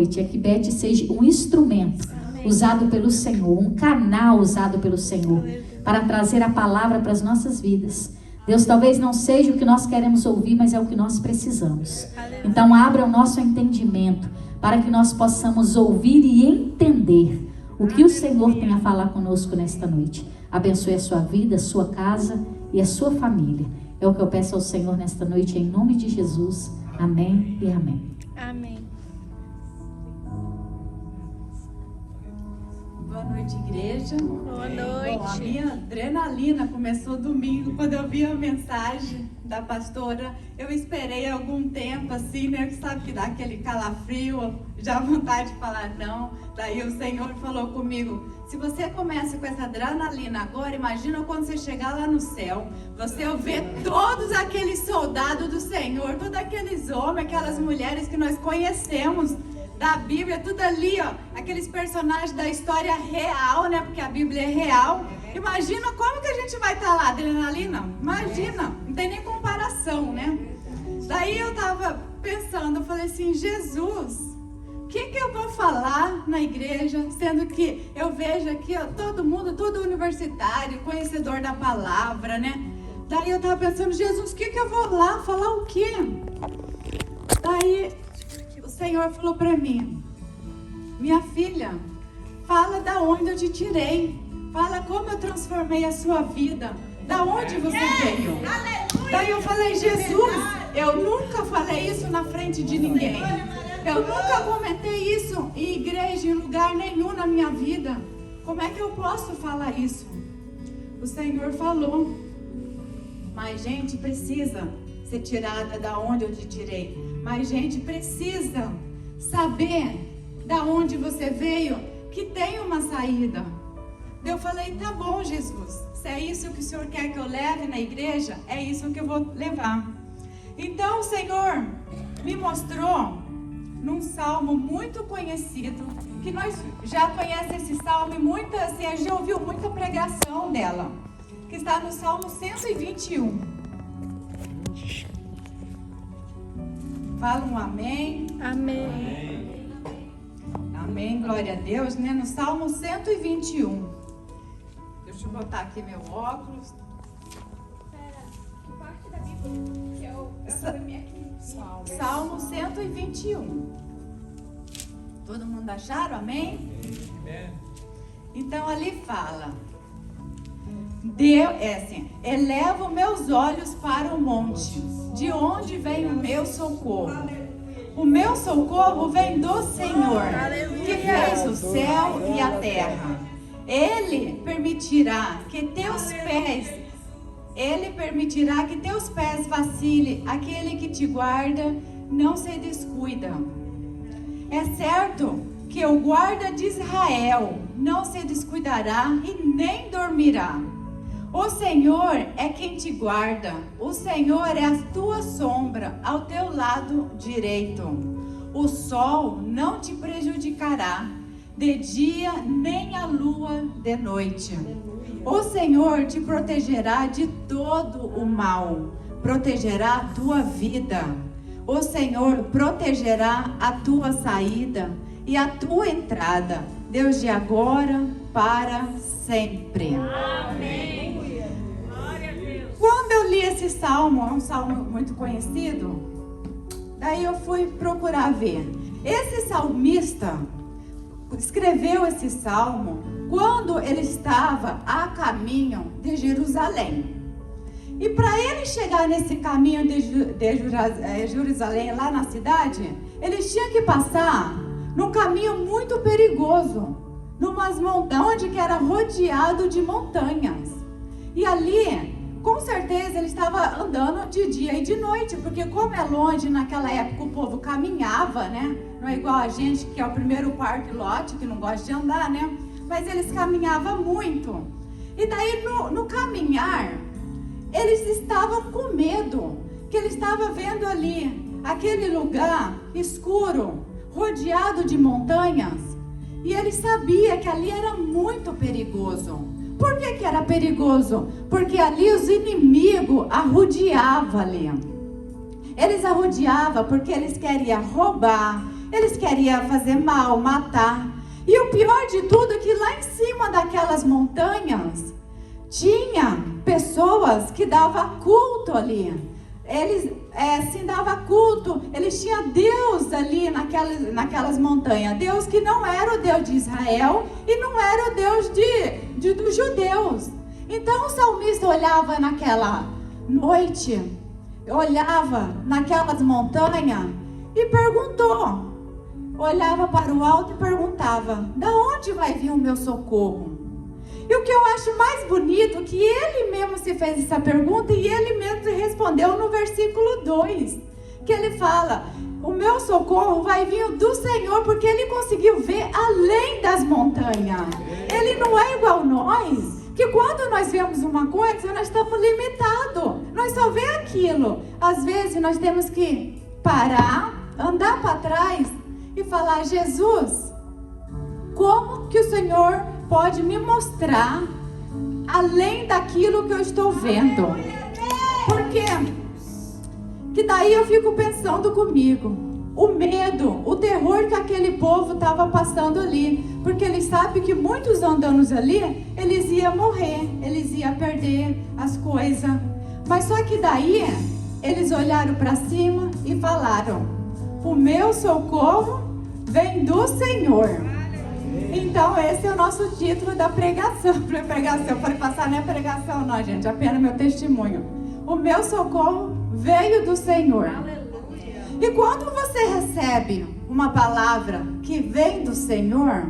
É que Beth seja um instrumento usado pelo Senhor, um canal usado pelo Senhor para trazer a palavra para as nossas vidas. Deus, talvez não seja o que nós queremos ouvir, mas é o que nós precisamos. Então abra o nosso entendimento para que nós possamos ouvir e entender o que o Senhor tem a falar conosco nesta noite. Abençoe a sua vida, a sua casa e a sua família. É o que eu peço ao Senhor nesta noite, em nome de Jesus. Amém e amém. Amém. Boa noite, igreja. Boa noite. Bom, a minha adrenalina começou domingo, quando eu vi a mensagem da pastora. Eu esperei algum tempo, assim, né? Que sabe que dá aquele calafrio, já vontade de falar não. Daí o Senhor falou comigo: se você começa com essa adrenalina agora, imagina quando você chegar lá no céu, você ver todos aqueles soldados do Senhor, todos aqueles homens, aquelas mulheres que nós conhecemos da Bíblia, tudo ali, ó, aqueles personagens da história real, né? Porque a Bíblia é real. Imagina como que a gente vai estar lá, adrenalina? Imagina, não tem nem comparação, né? Daí eu tava pensando, eu falei assim: Jesus, o que eu vou falar na igreja, sendo que eu vejo aqui, ó, todo mundo, tudo universitário, conhecedor da palavra, né? Daí eu tava pensando: Jesus, o que eu vou lá falar o quê? Daí o Senhor falou para mim: minha filha, fala da onde eu te tirei, fala como eu transformei a sua vida, da onde você veio. Daí eu falei: Jesus, eu nunca falei isso na frente de ninguém, eu nunca comentei isso em igreja, em lugar nenhum na minha vida. Como é que eu posso falar isso? O Senhor falou: mas gente precisa ser tirada da onde eu te tirei, mas gente precisa saber da onde você veio, que tem uma saída. Eu falei: tá bom, Jesus, se é isso que o Senhor quer que eu leve na igreja, é isso que eu vou levar. Então o Senhor me mostrou num salmo muito conhecido, que nós já conhecemos esse salmo, e muita, assim, a gente já ouviu muita pregação dela, que está no Salmo 121. Fala um amém. Amém. Amém, glória a Deus, né? No Salmo 121. Deixa eu botar aqui meu óculos. Que parte da Bíblia que eu dormi aqui? Salmo 121. Todo mundo acharam? Amém? Então ali fala: Deus, elevo meus olhos para o monte, de onde vem o meu socorro. O meu socorro vem do Senhor, que fez o céu e a terra. Ele permitirá que teus pés vacile, aquele que te guarda não se descuida. É certo que o guarda de Israel não se descuidará e nem dormirá. O Senhor é quem te guarda, o Senhor é a tua sombra ao teu lado direito. O sol não te prejudicará de dia, nem a lua de noite. O Senhor te protegerá de todo o mal, protegerá a tua vida. O Senhor protegerá a tua saída e a tua entrada, desde agora para sempre. Amém. Glória a Deus. Quando eu li esse salmo, é um salmo muito conhecido, daí eu fui procurar ver. Esse salmista escreveu esse salmo quando ele estava a caminho de Jerusalém. E para ele chegar nesse caminho de Jerusalém, lá na cidade, ele tinha que passar num caminho muito perigoso, numas montanhas, onde que era rodeado de montanhas. E ali, com certeza, ele estava andando de dia e de noite, porque como é longe, naquela época o povo caminhava, né? Não é igual a gente, que é o primeiro quarto lote, que não gosta de andar, né? Mas eles caminhavam muito. E daí, no caminhar, eles estavam com medo, que ele estava vendo ali, aquele lugar escuro, rodeado de montanhas, e ele sabia que ali era muito perigoso. Por que era perigoso? Porque ali os inimigos arrodeavam ali. Eles arrodeavam porque eles queriam roubar, Eles queriam fazer mal, matar. E o pior de tudo é que lá em cima daquelas montanhas tinha pessoas que davam culto ali. Eles davam culto, eles tinham Deus ali naquelas montanhas. Deus que não era o Deus de Israel e não era o Deus dos judeus. Então o salmista olhava naquela noite, olhava naquelas montanhas e perguntou. Olhava para o alto e perguntava: da onde vai vir o meu socorro? E o que eu acho mais bonito é que ele mesmo se fez essa pergunta e ele mesmo respondeu no versículo 2, que ele fala: o meu socorro vai vir do Senhor, porque ele conseguiu ver além das montanhas. Ele não é igual nós, que quando nós vemos uma coisa, nós estamos limitados, nós só vemos aquilo. Às vezes nós temos que parar, andar para trás e falar: Jesus, como que o Senhor pode me mostrar além daquilo que eu estou vendo? Porque que daí eu fico pensando comigo, o medo, o terror que aquele povo estava passando ali, porque eles sabem que muitos andando ali, eles iam morrer, eles iam perder as coisas. Mas só que daí eles olharam para cima e falaram: o meu socorro vem do Senhor. Então esse é o nosso título da pregação. Para passar não é pregação não, gente, apenas meu testemunho. O meu socorro veio do Senhor. Aleluia. E quando você recebe uma palavra que vem do Senhor,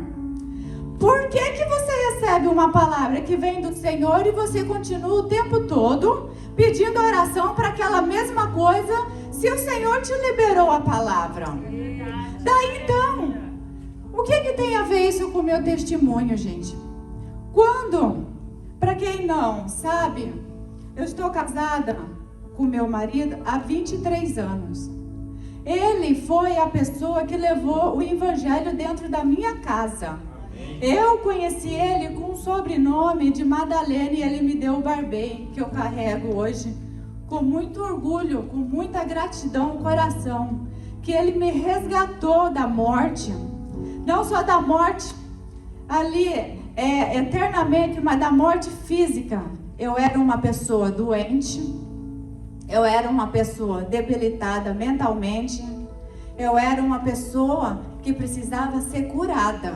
por que você recebe uma palavra que vem do Senhor e você continua o tempo todo pedindo oração para aquela mesma coisa, se o Senhor te liberou a palavra? Daí então, o que tem a ver isso com o meu testemunho, gente? Para quem não sabe, eu estou casada com meu marido há 23 anos. Ele foi a pessoa que levou o evangelho dentro da minha casa. Eu conheci ele com o sobrenome de Madalena e ele me deu o Barbei, que eu carrego hoje, com muito orgulho, com muita gratidão no coração, que ele me resgatou da morte, não só da morte ali eternamente, mas da morte física. Eu era uma pessoa doente, eu era uma pessoa debilitada mentalmente, eu era uma pessoa que precisava ser curada.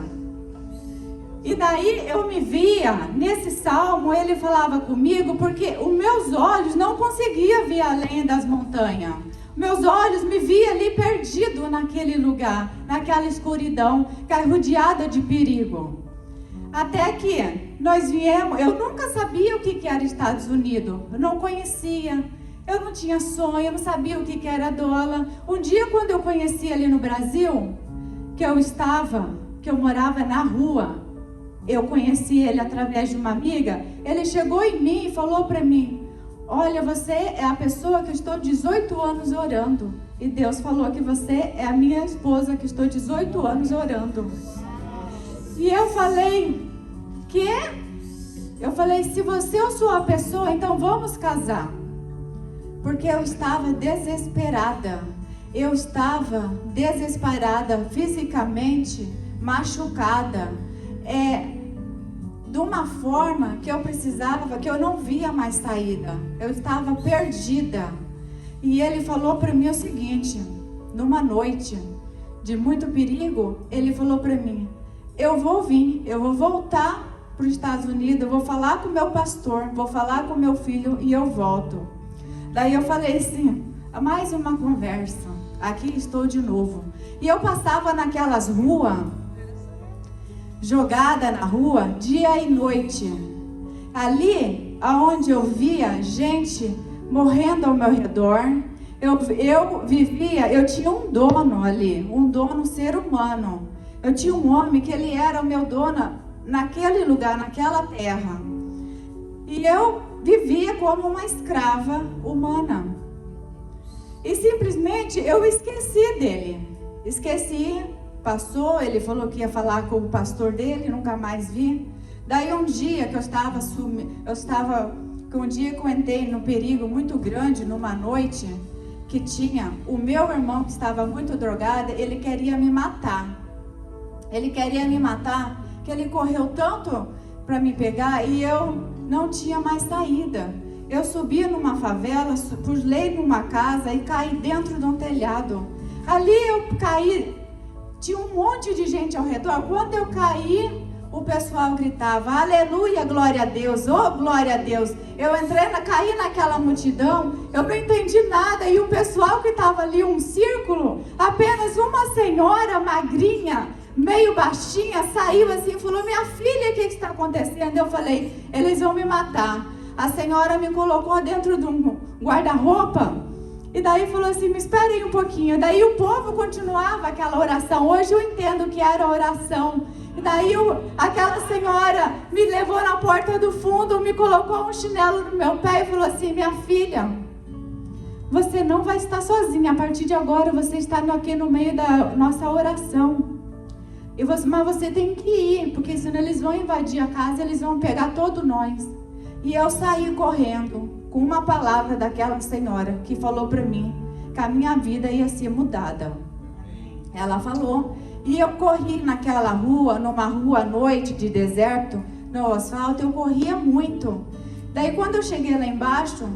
E daí eu me via, nesse salmo, ele falava comigo, porque os meus olhos não conseguiam ver além das montanhas. Meus olhos me via ali perdido naquele lugar, naquela escuridão, rodeada de perigo. Até que nós viemos, eu nunca sabia o que era Estados Unidos, eu não conhecia, eu não tinha sonho, eu não sabia o que era dólar. Um dia, quando eu conheci ali no Brasil, que eu morava na rua, eu conheci ele através de uma amiga, ele chegou em mim e falou para mim: olha, você é a pessoa que eu estou 18 anos orando. E Deus falou que você é a minha esposa que estou 18 anos orando. E eu falei: quê? Eu falei: se você é a sua pessoa, então vamos casar. Porque eu estava desesperada. Eu estava desesperada fisicamente, machucada. De uma forma que eu precisava, que eu não via mais saída. Eu estava perdida. E ele falou para mim o seguinte, numa noite de muito perigo, ele falou para mim: eu vou voltar para os Estados Unidos, eu vou falar com o meu pastor, vou falar com o meu filho e eu volto. Daí eu falei assim: mais uma conversa, aqui estou de novo. E eu passava naquelas ruas, jogada na rua, dia e noite. Ali, aonde eu via gente morrendo ao meu redor, eu tinha um dono ali, um dono ser humano. Eu tinha um homem que ele era o meu dono naquele lugar, naquela terra. E eu vivia como uma escrava humana. E simplesmente eu esqueci dele. Esqueci. Passou, ele falou que ia falar com o pastor dele, nunca mais vi. Daí um dia que um dia que eu entrei num perigo muito grande, numa noite, que tinha, o meu irmão que estava muito drogado, ele queria me matar. Ele queria me matar, que ele correu tanto para me pegar e eu não tinha mais saída. Eu subi numa favela, pulei numa casa e caí dentro de um telhado. Ali eu caí, tinha um monte de gente ao redor. Quando eu caí, o pessoal gritava, aleluia, glória a Deus, oh glória a Deus. Eu caí naquela multidão, eu não entendi nada. E o pessoal que estava ali, um círculo, apenas uma senhora magrinha, meio baixinha, saiu assim e falou, minha filha, o que está acontecendo? Eu falei, eles vão me matar. A senhora me colocou dentro de um guarda-roupa e daí falou assim, me esperem um pouquinho. Daí o povo continuava aquela oração. Hoje eu entendo que era oração. E daí aquela senhora me levou na porta do fundo, me colocou um chinelo no meu pé e falou assim, minha filha, você não vai estar sozinha. A partir de agora você está aqui no meio da nossa oração. Mas você tem que ir, porque senão eles vão invadir a casa, eles vão pegar todos nós. E eu saí correndo com uma palavra daquela senhora que falou para mim que a minha vida ia ser mudada. Ela falou. E eu corri naquela rua, numa rua à noite de deserto, no asfalto, eu corria muito. Daí quando eu cheguei lá embaixo,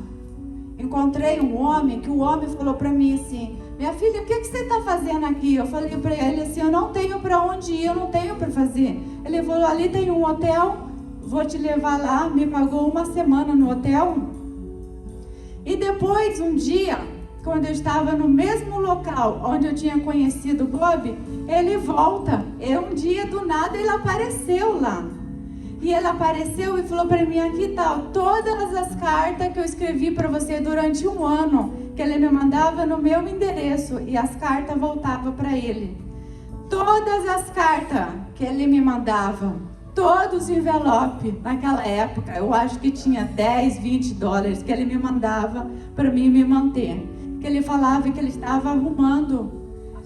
encontrei um homem, que o homem falou para mim assim, minha filha, o que você está fazendo aqui? Eu falei para ele assim, eu não tenho para onde ir, eu não tenho para fazer. Ele falou, ali tem um hotel, vou te levar lá. Me pagou uma semana no hotel. E depois, um dia, quando eu estava no mesmo local onde eu tinha conhecido o Bob, ele volta. Um dia, do nada, ele apareceu lá. E ele apareceu e falou para mim, aqui tá, todas as cartas que eu escrevi para você durante um ano, que ele me mandava no meu endereço, e as cartas voltavam para ele. Todas as cartas que ele me mandava, todos os envelopes, naquela época, eu acho que tinha 10, 20 dólares que ele me mandava para mim me manter. Que ele falava que ele estava arrumando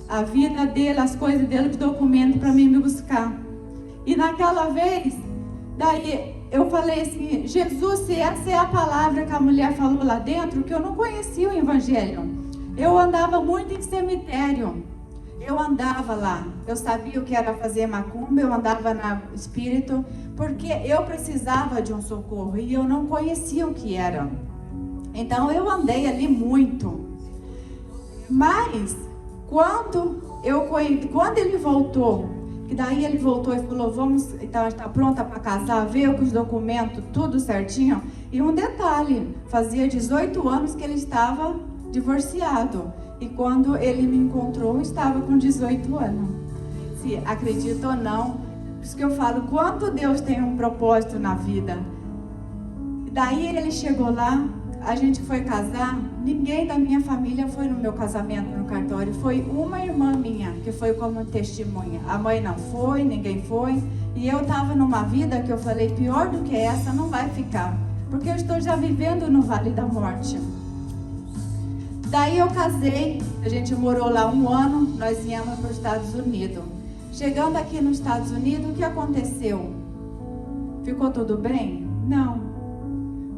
a vida dele, as coisas dele, os documentos para mim me buscar. E naquela vez, daí eu falei assim, Jesus, se essa é a palavra que a mulher falou lá dentro, que eu não conhecia o evangelho. Eu andava muito em cemitério. Eu andava lá, eu sabia o que era fazer macumba, eu andava no espírito, porque eu precisava de um socorro e eu não conhecia o que era. Então eu andei ali muito. Mas quando ele voltou, que daí ele voltou e falou, vamos, então está pronta para casar, veio com os documentos, tudo certinho. E um detalhe, fazia 18 anos que ele estava divorciado. E quando ele me encontrou, eu estava com 18 anos. Se acredita ou não, por isso que eu falo, quanto Deus tem um propósito na vida. Daí ele chegou lá, a gente foi casar, ninguém da minha família foi no meu casamento, no cartório. Foi uma irmã minha que foi como testemunha. A mãe não foi, ninguém foi. E eu estava numa vida que eu falei, pior do que essa não vai ficar. Porque eu estou já vivendo no Vale da Morte. Daí eu casei, a gente morou lá um ano, nós viemos para os Estados Unidos. Chegando aqui nos Estados Unidos, o que aconteceu? Ficou tudo bem? Não.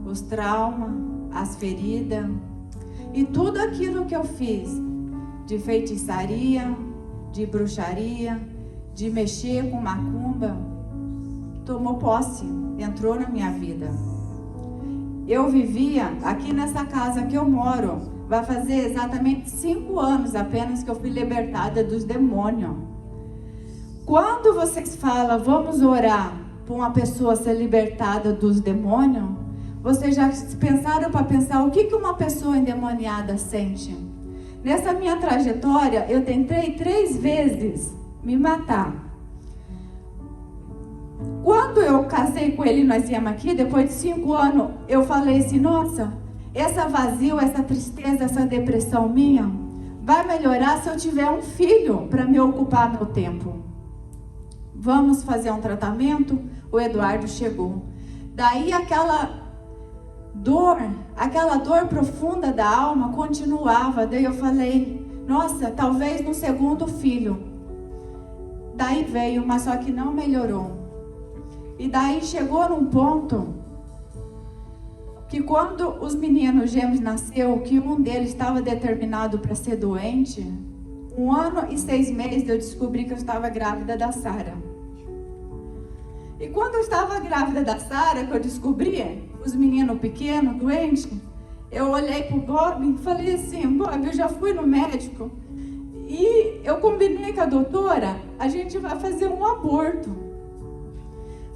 Os traumas, as feridas e tudo aquilo que eu fiz de feitiçaria, de bruxaria, de mexer com macumba, tomou posse, entrou na minha vida. Eu vivia aqui nessa casa que eu moro. Vai fazer exatamente 5 anos apenas que eu fui libertada dos demônios. Quando vocês falam, vamos orar para uma pessoa ser libertada dos demônios, vocês já pensaram para pensar o que uma pessoa endemoniada sente? Nessa minha trajetória, eu tentei 3 vezes me matar. Quando eu casei com ele, nós viemos aqui, depois de 5 anos, eu falei assim, nossa, essa vazio, essa tristeza, essa depressão minha, vai melhorar se eu tiver um filho para me ocupar meu tempo. Vamos fazer um tratamento? O Eduardo chegou. Daí aquela dor profunda da alma continuava. Daí eu falei, nossa, talvez no segundo filho. Daí veio, mas só que não melhorou. E daí chegou num ponto que quando os meninos gêmeos nasceu, que um deles estava determinado para ser doente, 1 ano e 6 meses eu descobri que eu estava grávida da Sara. E quando eu estava grávida da Sara, que eu descobri os meninos pequenos, doentes, eu olhei pro Bob e falei assim, Bob, eu já fui no médico e eu combinei com a doutora, a gente vai fazer um aborto.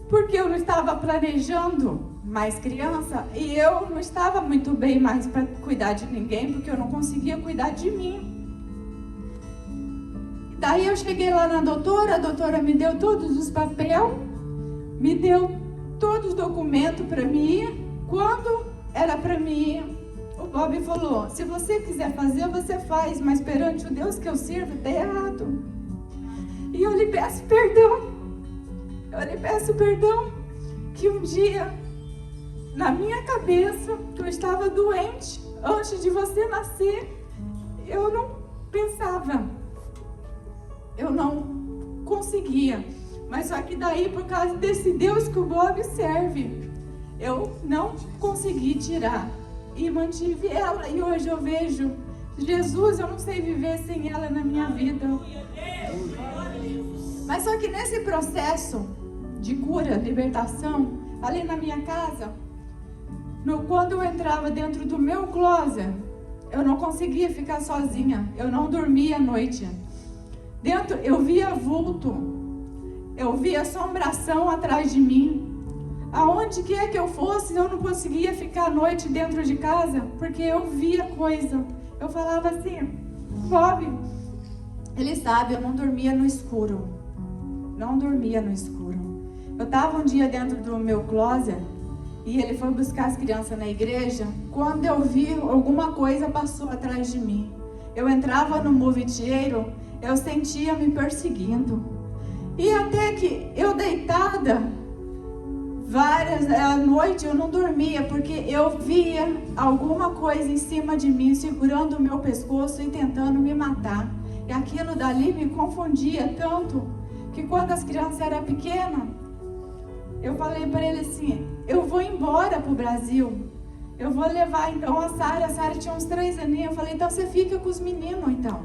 Porque eu não estava planejando mais criança e eu não estava muito bem mais para cuidar de ninguém, porque eu não conseguia cuidar de mim. Daí eu cheguei lá na doutora, a doutora me deu todos os papéis, me deu todos os documentos para mim ir. Quando era para mim ir, o Bob falou, se você quiser fazer, você faz, mas perante o Deus que eu sirvo, está errado. E eu lhe peço perdão. Eu lhe peço perdão que um dia, na minha cabeça, que eu estava doente, antes de você nascer, eu não pensava, eu não conseguia. Mas só que daí, por causa desse Deus que o Bob serve, eu não consegui tirar e mantive ela. E hoje eu vejo, Jesus, eu não sei viver sem ela na minha vida. Mas só que nesse processo de cura, libertação, ali na minha casa, quando eu entrava dentro do meu closet, eu não conseguia ficar sozinha, eu não dormia à noite. Dentro eu via vulto, eu via assombração atrás de mim. Aonde que é que eu fosse, eu não conseguia ficar à noite dentro de casa, porque eu via coisa. Eu falava assim, Bob, ele sabe, eu não dormia no escuro. Não dormia no escuro. Eu estava um dia dentro do meu closet e ele foi buscar as crianças na igreja. Quando eu vi, alguma coisa passou atrás de mim. Eu entrava no moviteiro, eu sentia me perseguindo. E até que eu deitada, à noite eu não dormia, porque eu via alguma coisa em cima de mim, segurando o meu pescoço e tentando me matar. E aquilo dali me confundia tanto, que quando as crianças eram pequenas, eu falei para ele assim, eu vou embora pro Brasil, eu vou levar então a Sara tinha uns 3 aninhos, eu falei, então você fica com os meninos então,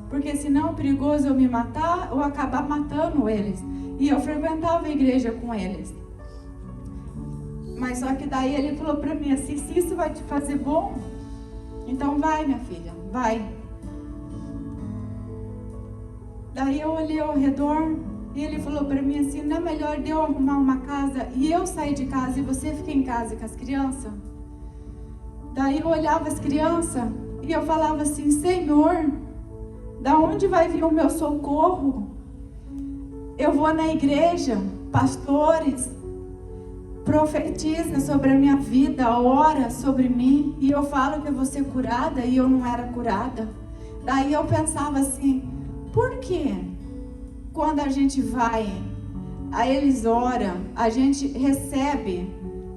porque senão é perigoso eu me matar ou acabar matando eles. E eu frequentava a igreja com eles. Mas só que daí ele falou para mim assim, se isso vai te fazer bom, então vai, minha filha, vai. Daí eu olhei ao redor e ele falou para mim assim, não é melhor eu arrumar uma casa e eu sair de casa e você ficar em casa com as crianças? Daí eu olhava as crianças e eu falava assim, Senhor, da onde vai vir o meu socorro? Eu vou na igreja, pastores, profetiza sobre a minha vida, ora sobre mim, e eu falo que eu vou ser curada e eu não era curada. Daí eu pensava assim, por quê? Quando a gente vai, aí eles oram, a gente recebe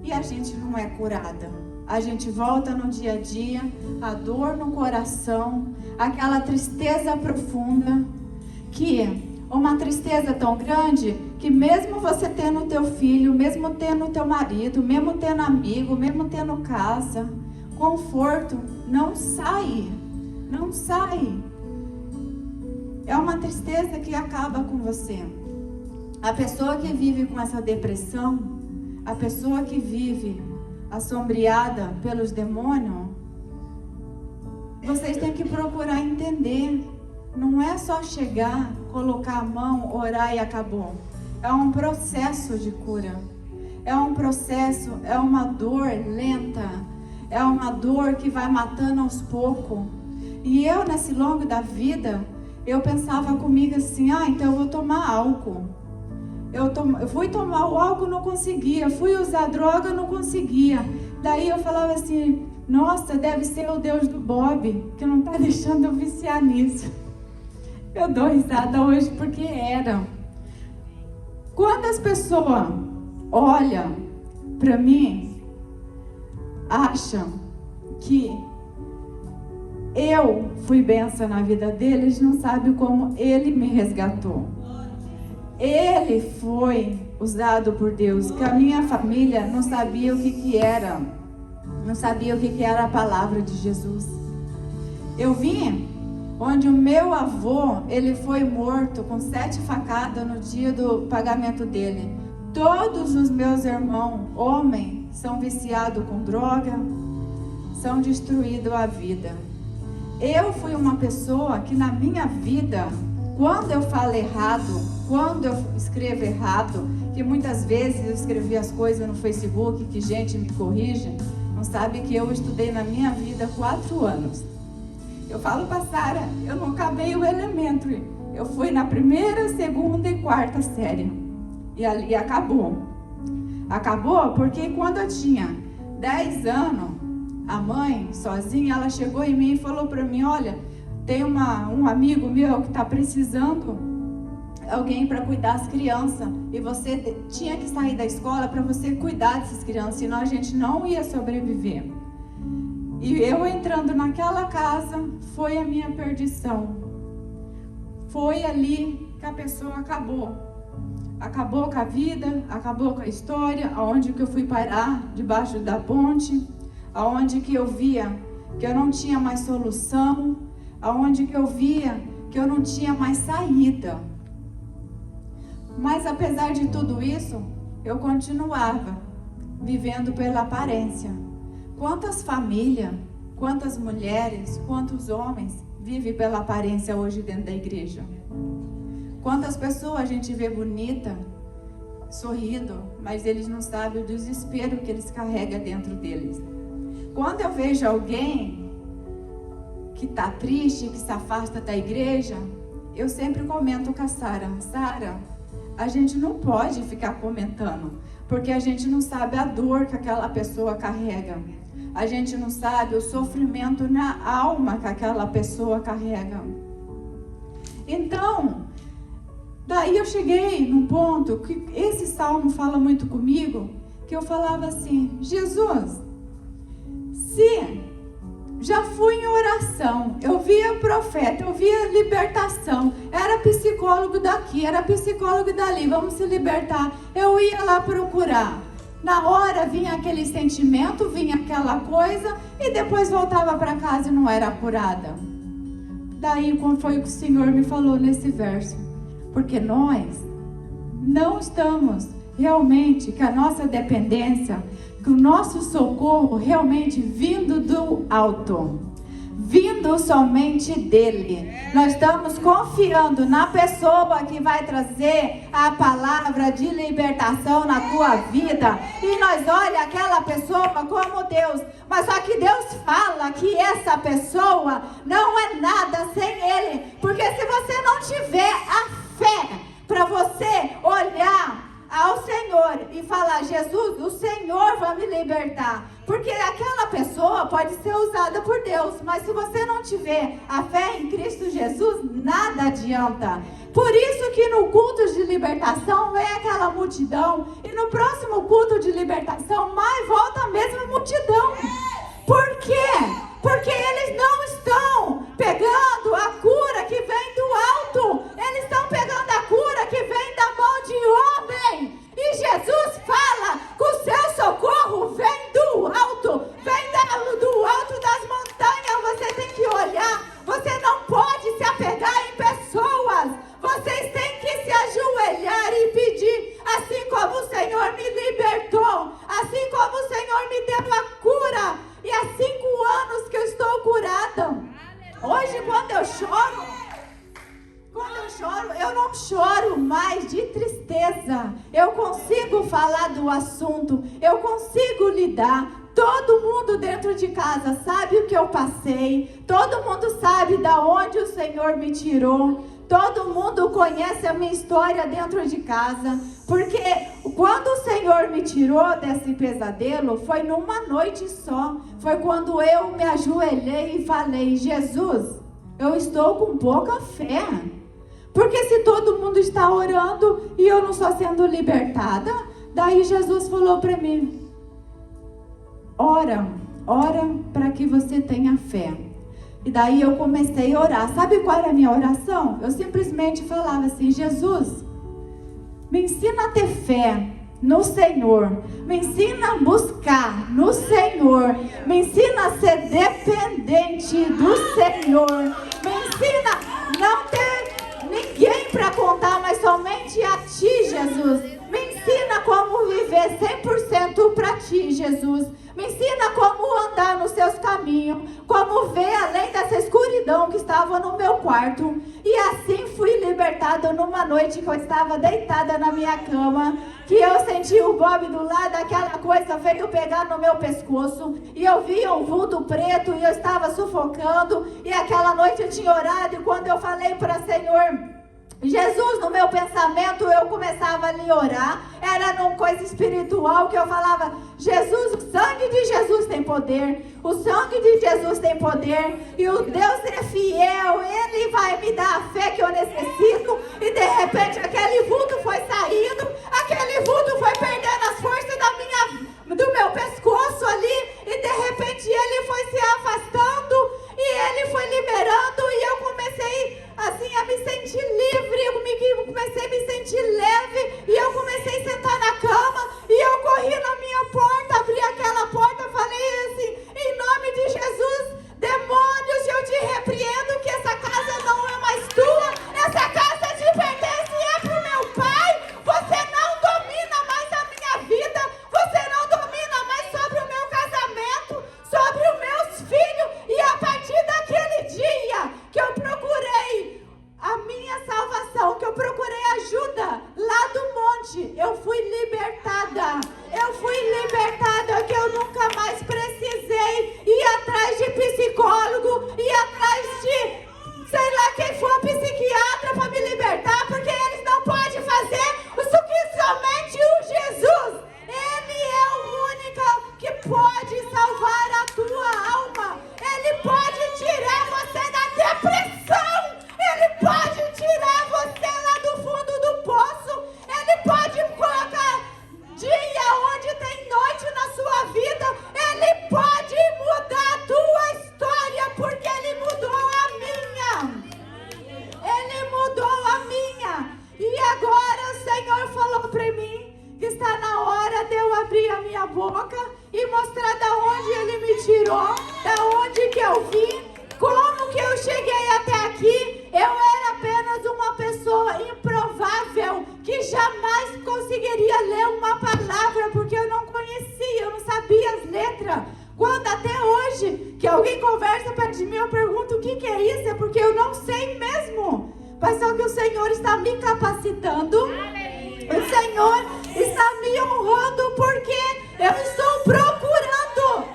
e a gente não é curada. A gente volta no dia a dia, a dor no coração, aquela tristeza profunda, que uma tristeza tão grande que mesmo você tendo teu filho, mesmo tendo teu marido, mesmo tendo amigo, mesmo tendo casa, conforto, não sai, não sai. É uma tristeza que acaba com você. A pessoa que vive com essa depressão, a pessoa que vive assombreada pelos demônios, vocês têm que procurar entender. Não é só chegar, colocar a mão, orar e acabou. É um processo de cura. É um processo, é uma dor lenta. É uma dor que vai matando aos poucos. E eu, nesse longo da vida, eu pensava comigo assim, então eu vou tomar álcool. Eu fui tomar o álcool, não conseguia. Fui usar droga, não conseguia. Daí eu falava assim, nossa, deve ser o Deus do Bob, que não está deixando eu viciar nisso. Eu dou risada hoje porque era. Quando as pessoas olham para mim, acham que eu fui bênção na vida deles, não sabem como ele me resgatou. Ele foi usado por Deus, que a minha família não sabia o que era. não sabia o que era a palavra de Jesus. Eu vim onde o meu avô, ele foi morto com 7 facadas no dia do pagamento dele. Todos os meus irmãos, homens, são viciados com droga, são destruídos a vida. Eu fui uma pessoa que na minha vida, quando eu falo errado, quando eu escrevo errado, que muitas vezes eu escrevi as coisas no Facebook, que gente me corrige, não sabe que eu estudei na minha vida 4 anos. Eu falo para Sara, eu não acabei o elementary. Eu fui na 1ª, 2ª e 4ª série. E ali acabou. Acabou porque quando eu tinha 10 anos, a mãe, sozinha, ela chegou em mim e falou para mim, olha, tem um amigo meu que está precisando alguém para cuidar das crianças. E você tinha que sair da escola para você cuidar dessas crianças, senão a gente não ia sobreviver. E eu entrando naquela casa, foi a minha perdição. Foi ali que a pessoa acabou. Acabou com a vida, acabou com a história, aonde que eu fui parar, debaixo da ponte, aonde que eu via que eu não tinha mais solução, aonde que eu via que eu não tinha mais saída. Mas apesar de tudo isso, eu continuava vivendo pela aparência. Quantas famílias, quantas mulheres, quantos homens vivem pela aparência hoje dentro da igreja? Quantas pessoas a gente vê bonita, sorrindo, mas eles não sabem o desespero que eles carregam dentro deles. Quando eu vejo alguém que está triste, que se afasta da igreja, eu sempre comento com a Sara, a gente não pode ficar comentando, porque a gente não sabe a dor que aquela pessoa carrega. A gente não sabe o sofrimento na alma que aquela pessoa carrega. Então, daí eu cheguei num ponto que esse salmo fala muito comigo, que eu falava assim, Jesus, se já fui em oração, eu via profeta, eu via libertação, era psicólogo daqui, era psicólogo dali, vamos se libertar, eu ia lá procurar. Na hora vinha aquele sentimento, vinha aquela coisa e depois voltava para casa e não era curada. Daí como foi o que o Senhor me falou nesse verso? Porque nós não estamos realmente com a nossa dependência, com o nosso socorro realmente vindo do alto, vindo somente dele. Nós estamos confiando na pessoa que vai trazer a palavra de libertação na tua vida. E nós olha aquela pessoa como Deus, mas só que Deus fala que essa pessoa não é nada sem ele. Porque se você não tiver a fé para você olhar ao Senhor e falar, Jesus, o Senhor vai me libertar, porque aquela pessoa pode ser usada por Deus, mas se você não tiver a fé em Cristo Jesus, nada adianta. Por isso que no culto de libertação vem aquela multidão, e no próximo culto de libertação mais volta a mesma multidão. Por quê? Porque eles não estão pegando a cura que vem do alto, eles estão pegando a cura que vem da mão de homem. E Jesus fala que o seu socorro vem do alto, vem do alto das montanhas. Você tem que olhar, você não pode se apegar em pessoas, vocês têm que se ajoelhar e pedir, assim como o Senhor me libertou, assim como o Senhor me deu a cura. E há 5 anos que eu estou curada. Hoje quando eu choro, eu não choro mais de tristeza. Eu consigo falar do assunto, eu consigo lidar. Todo mundo dentro de casa sabe o que eu passei. Todo mundo sabe da onde o Senhor me tirou. Todo mundo conhece a minha história dentro de casa. Porque quando o Senhor me tirou desse pesadelo, foi numa noite só. Foi quando eu me ajoelhei e falei, Jesus, eu estou com pouca fé. Porque se todo mundo está orando e eu não estou sendo libertada, daí Jesus falou para mim, ora para que você tenha fé. E daí eu comecei a orar. Sabe qual era a minha oração? Eu simplesmente falava assim, Jesus, me ensina a ter fé no Senhor. Me ensina a buscar no Senhor. Me ensina a ser dependente do Senhor. Me ensina a não ter ninguém para contar, mas somente a Ti, Jesus. Me ensina como viver 100% para Ti, Jesus. Me ensina como andar nos Seus caminhos, como ver além dessa escuridão que estava no meu quarto. E assim fui libertada numa noite que eu estava deitada na minha cama, que eu senti o Bob do lado, aquela coisa veio pegar no meu pescoço, e eu via um vulto preto, e eu estava sufocando, e aquela noite eu tinha orado, e quando eu falei para o Senhor, Jesus, no meu pensamento, eu começava ali a orar, era numa coisa espiritual que eu falava, Jesus, o sangue de Jesus tem poder, o sangue de Jesus tem poder, e o Deus é fiel, Ele vai me dar a fé que eu necessito, e de repente aquele vulto foi saindo, aquele vulto foi perdendo as forças do meu pescoço ali, e de repente ele foi se afastando, e ele foi liberando, e eu comecei assim a me sentir livre, eu comecei a me sentir leve, e eu comecei a sentar na cama, e eu corri na minha porta, abri aquela porta, falei assim, em nome de Jesus, demônios, eu te repreendo que essa casa não é mais tua, essa casa te pertence, é pro meu pai, você não domina mais a minha vida, você não domina mais sobre o meu casamento, sobre os meus filhos, e a partir daquele dia que eu procurei a minha salvação, que eu procurei ajuda lá do monte, eu fui libertada, que eu nunca mais precisei ir atrás de psicólogo, ir atrás de, sei lá quem for, psiquiatra para me libertar, porque eles não podem fazer isso que somente o Jesus, Ele é o único que pode salvar a tua alma, Ele pode tirar você da depressão, Ele pode tirar você lá do fundo do poço, Ele pode colocar dia onde tem noite na sua vida, Ele pode mudar a tua história, porque Ele mudou a minha, Ele mudou a minha, e agora o Senhor falou para mim, que está na hora de eu abrir a minha boca, e mostrar da onde Ele me tirou, da onde que eu vim, como que eu cheguei até aqui. Eu era apenas uma pessoa improvável, que jamais conseguiria ler uma palavra, porque eu não conhecia, eu não sabia as letras. Quando até hoje, que alguém conversa perto de mim, eu pergunto o que é isso, é porque eu não sei mesmo. Mas só que o Senhor está me capacitando, o Senhor está me honrando, porque eu estou procurando.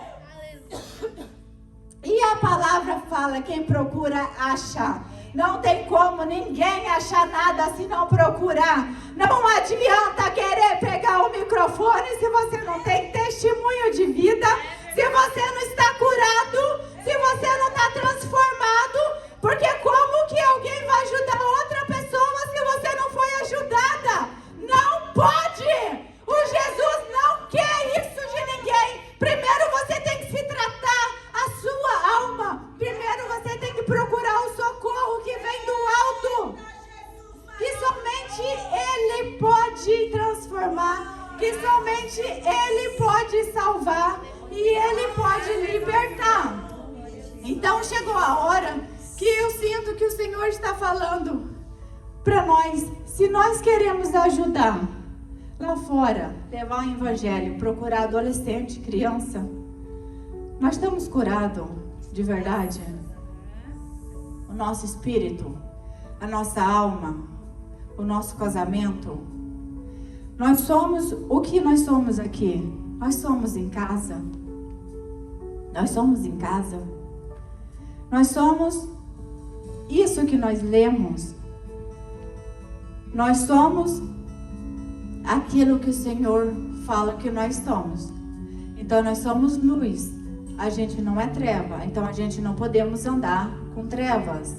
E a palavra fala, quem procura, acha. Não tem como ninguém achar nada se não procurar. Não adianta querer pegar o microfone se você não tem testemunho de vida, se você não está curado, se você não está transformado, porque como que alguém vai ajudar outra pessoa se você não foi ajudada? Não pode! O Jesus não quer isso de ninguém. Primeiro você tem que se tratar a sua alma. Primeiro você tem que procurar o socorro que vem do alto, que somente Ele pode transformar, que somente Ele pode salvar e Ele pode libertar. Então chegou a hora que eu sinto que o Senhor está falando para nós, se nós queremos ajudar lá fora, levar o evangelho, procurar adolescente, criança, nós estamos curados de verdade? O nosso espírito, a nossa alma, o nosso casamento, nós somos o que nós somos aqui. Nós somos em casa. Nós somos em casa. Nós somos isso que nós lemos. Nós somos aquilo que o Senhor fala que nós somos. Então nós somos luz. A gente não é treva. Então a gente não podemos andar com trevas.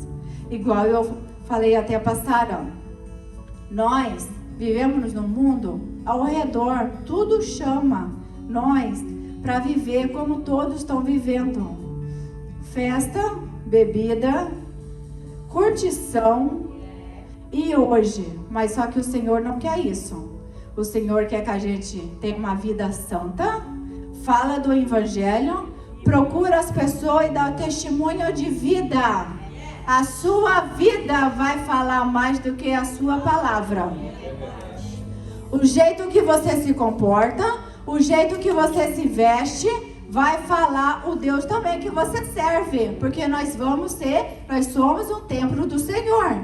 Igual eu falei até passaram. Nós vivemos num mundo ao redor, tudo chama nós para viver como todos estão vivendo. Festa, bebida, curtição e hoje. Mas só que o Senhor não quer isso. o Senhor quer que a gente tenha uma vida santa, fala do Evangelho, procura as pessoas e dá o testemunho de vida. A sua vida vai falar mais do que a sua palavra. O jeito que você se comporta, o jeito que você se veste, vai falar o Deus também que você serve. Porque nós somos um templo do Senhor.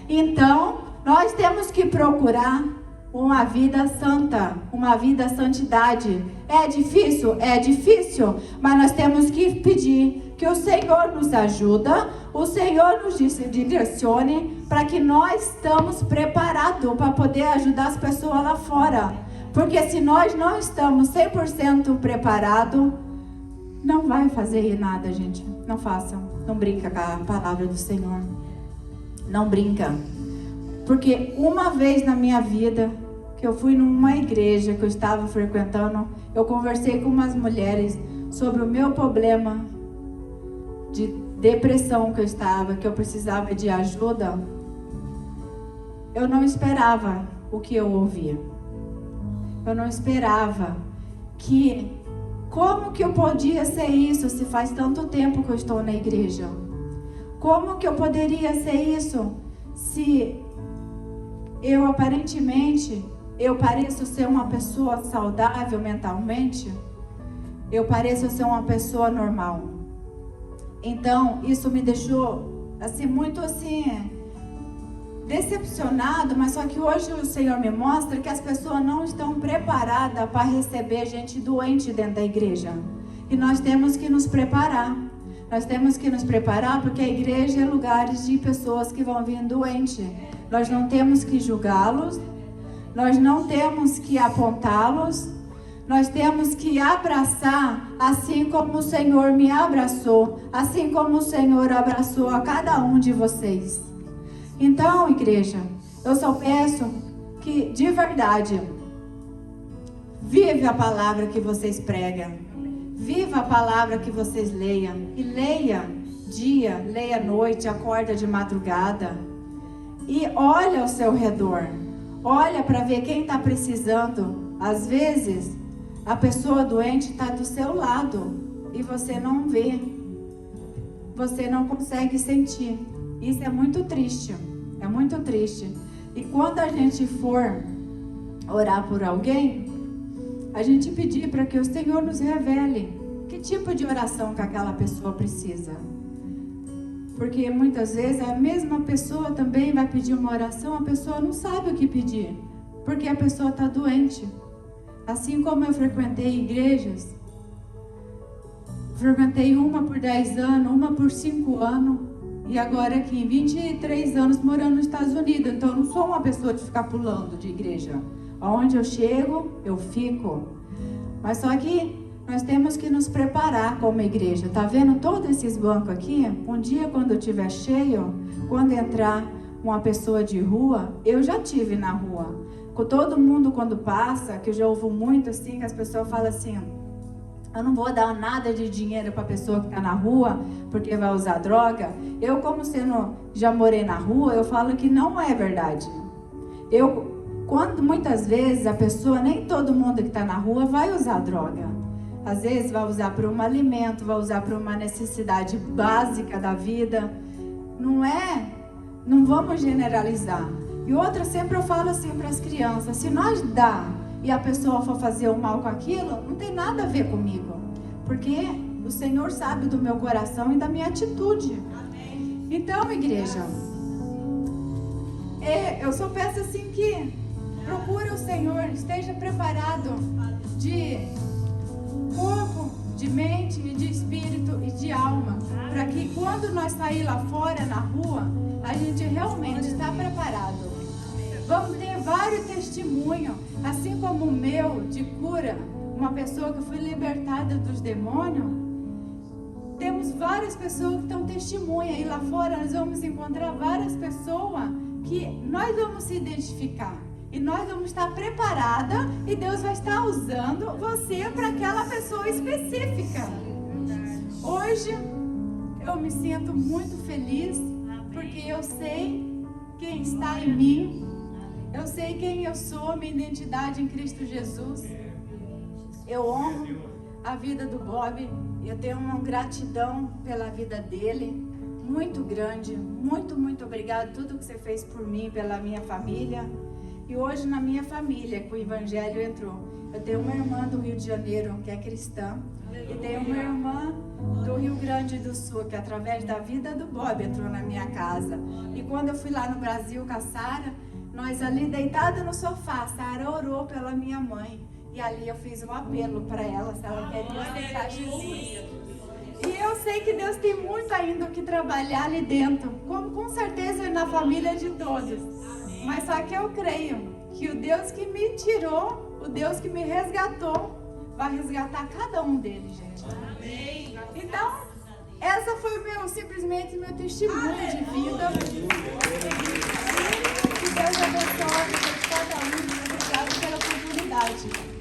Então, nós temos que procurar uma vida santa, uma vida santidade. É difícil? É difícil, mas nós temos que pedir que o Senhor nos ajuda, o Senhor nos direcione, para que nós estamos preparados para poder ajudar as pessoas lá fora. Porque se nós não estamos 100% preparados, não vai fazer nada, gente. Não façam, não brinca com a palavra do Senhor. Não brinca. Porque uma vez na minha vida, que eu fui numa igreja que eu estava frequentando, eu conversei com umas mulheres sobre o meu problema de depressão que eu estava, que eu precisava de ajuda. Eu não esperava o que eu ouvia. Eu não esperava que... Como que eu podia ser isso se faz tanto tempo que eu estou na igreja? Como que eu poderia ser isso se eu aparentemente, eu pareço ser uma pessoa saudável mentalmente? Eu pareço ser uma pessoa normal. Então, isso me deixou assim, muito assim, decepcionado, mas só que hoje o Senhor me mostra que as pessoas não estão preparadas para receber gente doente dentro da igreja. E nós temos que nos preparar. Nós temos que nos preparar porque a igreja é lugar de pessoas que vão vir doentes. Nós não temos que julgá-los, nós não temos que apontá-los, nós temos que abraçar assim como o Senhor me abraçou, assim como o Senhor abraçou a cada um de vocês. Então, igreja, eu só peço que, de verdade, vive a palavra que vocês pregam. Viva a palavra que vocês leiam. E leia dia, leia noite, acorda de madrugada. E olha ao seu redor. Olha para ver quem está precisando. Às vezes, a pessoa doente está do seu lado e você não vê. Você não consegue sentir. Isso é muito triste. É muito triste. E quando a gente for orar por alguém, a gente pedir para que o Senhor nos revele que tipo de oração que aquela pessoa precisa. Porque muitas vezes a mesma pessoa também vai pedir uma oração, a pessoa não sabe o que pedir, porque a pessoa está doente. Assim como eu frequentei igrejas, frequentei uma por 10 anos, uma por 5 anos, e agora aqui, 23 anos morando nos Estados Unidos. Então eu não sou uma pessoa de ficar pulando de igreja. Aonde eu chego, eu fico. Mas só que nós temos que nos preparar como igreja. Tá vendo todos esses bancos aqui? Um dia quando eu estiver cheio, quando entrar uma pessoa de rua, eu já tive na rua. Com todo mundo quando passa, que eu já ouvo muito assim, que as pessoas falam assim: eu não vou dar nada de dinheiro para a pessoa que está na rua, porque vai usar droga. Eu, como já morei na rua, eu falo que não é verdade. Quando muitas vezes a pessoa, nem todo mundo que está na rua vai usar droga. Às vezes vai usar para um alimento, vai usar para uma necessidade básica da vida. Não vamos generalizar. E outra, sempre eu falo assim para as crianças: se nós dá e a pessoa for fazer o mal com aquilo, não tem nada a ver comigo. Porque o Senhor sabe do meu coração e da minha atitude. Então, igreja, eu só peço assim que procure o Senhor, esteja preparado de corpo, de mente e de espírito e de alma, para que quando nós sair lá fora na rua, a gente realmente está preparado. Vamos ter vários testemunhos, assim como o meu, de cura, uma pessoa que foi libertada dos demônios. Temos várias pessoas que estão testemunhas, e lá fora nós vamos encontrar várias pessoas que nós vamos se identificar. E nós vamos estar preparadas, e Deus vai estar usando você para aquela pessoa específica. Hoje eu me sinto muito feliz, porque eu sei quem está em mim. Eu sei quem eu sou, minha identidade em Cristo Jesus. Eu honro a vida do Bob. Eu tenho uma gratidão pela vida dele muito grande. Muito, muito obrigado por tudo que você fez por mim, pela minha família. E hoje na minha família, que o Evangelho entrou. Eu tenho uma irmã do Rio de Janeiro, que é cristã. E tenho uma irmã do Rio Grande do Sul, que através da vida do Bob entrou na minha casa. E quando eu fui lá no Brasil com a Sara, nós ali deitados no sofá, a Sara orou pela minha mãe. E ali eu fiz um apelo para ela, se ela queria aceitar Jesus. E eu sei que Deus tem muito ainda o que trabalhar ali dentro, como com certeza na família de todos. Mas só que eu creio que o Deus que me tirou, o Deus que me resgatou, vai resgatar cada um deles, gente. Então, essa foi simplesmente meu testemunho de vida. Que Deus abençoe cada um. Obrigada pela oportunidade.